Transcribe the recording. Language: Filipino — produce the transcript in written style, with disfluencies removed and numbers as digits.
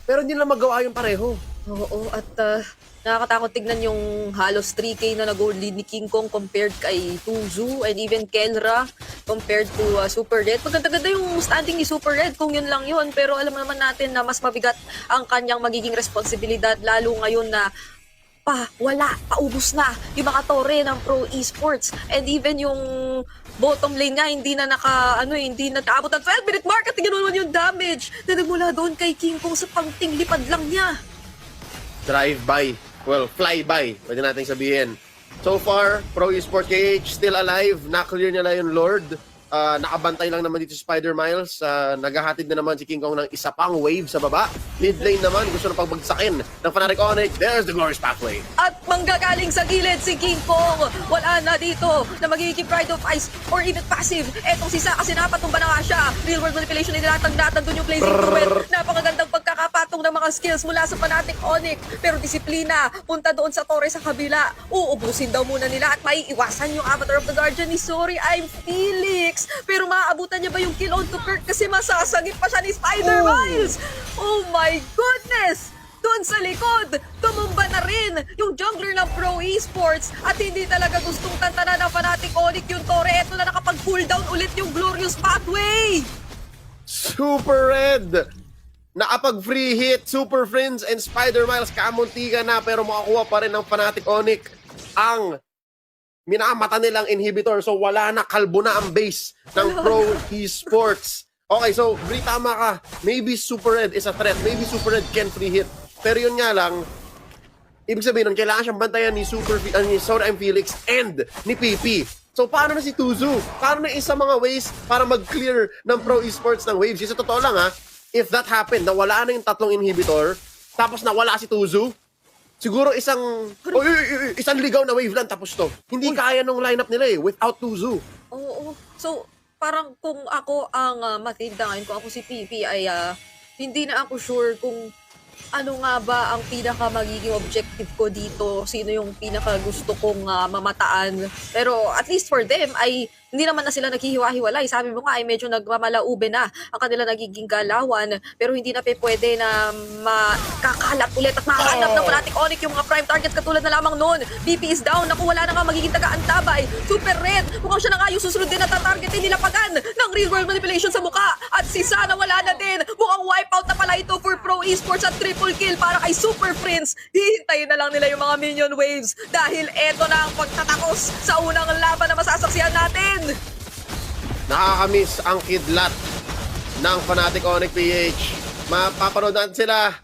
Pero hindi lang magawa yung pareho. Oo, at nakakatakot tignan yung halos 3K na nag-goal lead ni King Kong compared kay Tuzu and even Kelra compared to Super Red. Maganda-ganda yung standing ni Super Red kung yun lang yun. Pero alam naman natin na mas mabigat ang kanyang magiging responsibilidad lalo ngayon na paubos na yung mga tore ng Pro Esports and even yung bottom lane nga hindi na hindi na nakaabot ang 12-minute mark at tingnan mo naman yung damage na nagmula doon kay King Kong sa pangting lipad lang niya. Drive-by. Well, fly-by. Pwede natin sabihin. So far, Pro Esports KH still alive. Na-clear niya na yung Lord. Nakabantay lang naman dito si Spider Miles. Naghahatid na naman si King Kong ng isa pang wave sa baba. Mid lane naman, gusto na pagbagsakin ng Fnatic Onyx. There's the glorious pathway. At manggagaling sa gilid si King Kong. Wala na dito na magiging Pride of Ice or even passive. Etong si Saka, sinapatumba na nga siya. Real world manipulation, nilatag-natag doon yung blazing duel. Napakagandang pagkakapatong ng mga skills mula sa Fnatic Onyx. Pero disiplina, punta doon sa torre sa kabila. Uubusin daw muna nila at maiiwasan yung Avatar of the Guardian ni Sorry, I'm Felix. Pero maaabutan niya ba yung kill on to Kirk kasi masasagip pa siya ni Spider Miles? Oh my goodness! Doon sa likod, tumumba na rin yung jungler ng Pro Esports at hindi talaga gustong tantanan ng Fnatic Onyx yung torre. Eto na nakapag-cooldown ulit yung glorious pathway! Super Red! Nakapag-free hit, Super Friends and Spider Miles kamuntikan na pero makakuha pa rin ng Fnatic Onyx ang minamata nilang inhibitor. So wala na, kalbo na ang base ng Pro Esports. Okay, so Bri, tama ka. Maybe Super Red is a threat. Maybe Super Red can free hit. Pero yun nga lang, ibig sabihin nun, kailangan siyang bantayan ni Sorry I'm Felix and ni PP. So paano na si Tuzu? Paano na isa mga ways para mag-clear ng Pro Esports ng waves? Kasi totoo lang if that happened, na wala na yung tatlong inhibitor, tapos nawala si Tuzu, siguro isang ligaw na wave lang tapos to. Hindi kaya nung lineup nila without Tuzu. Oo. So, parang kung ako ang matinda ngayon, kung ako si PP ay hindi na ako sure kung ano nga ba ang pinaka magiging objective ko dito, sino yung pinaka gusto kong mamataan. Pero at least for them ay hindi naman na sila naghihiwa-hiwalay. Sabi mo nga ay medyo nagmamalaube na ang kanila nagiging galawan. Pero hindi na pwede na makakalat ulit at makahanap ng Fnatic Onyx yung mga prime targets katulad na lamang noon. BP is down. Naku, wala na nga magiging taga-antabay. Super Red. Mukhang siya na nga yung susunod din na tatargetin nilapagan ng real world manipulation sa muka. At si Sana wala na din. Mukhang wipeout na pala ito for Pro Esports at triple kill para kay Super Prince. Hihintayin na lang nila yung mga minion waves dahil eto na ang pagtatakos sa unang laban na masasaksihan natin. Nakakamiss ang kidlat ng Fnatic Onyx PH. Mapapanood natin sila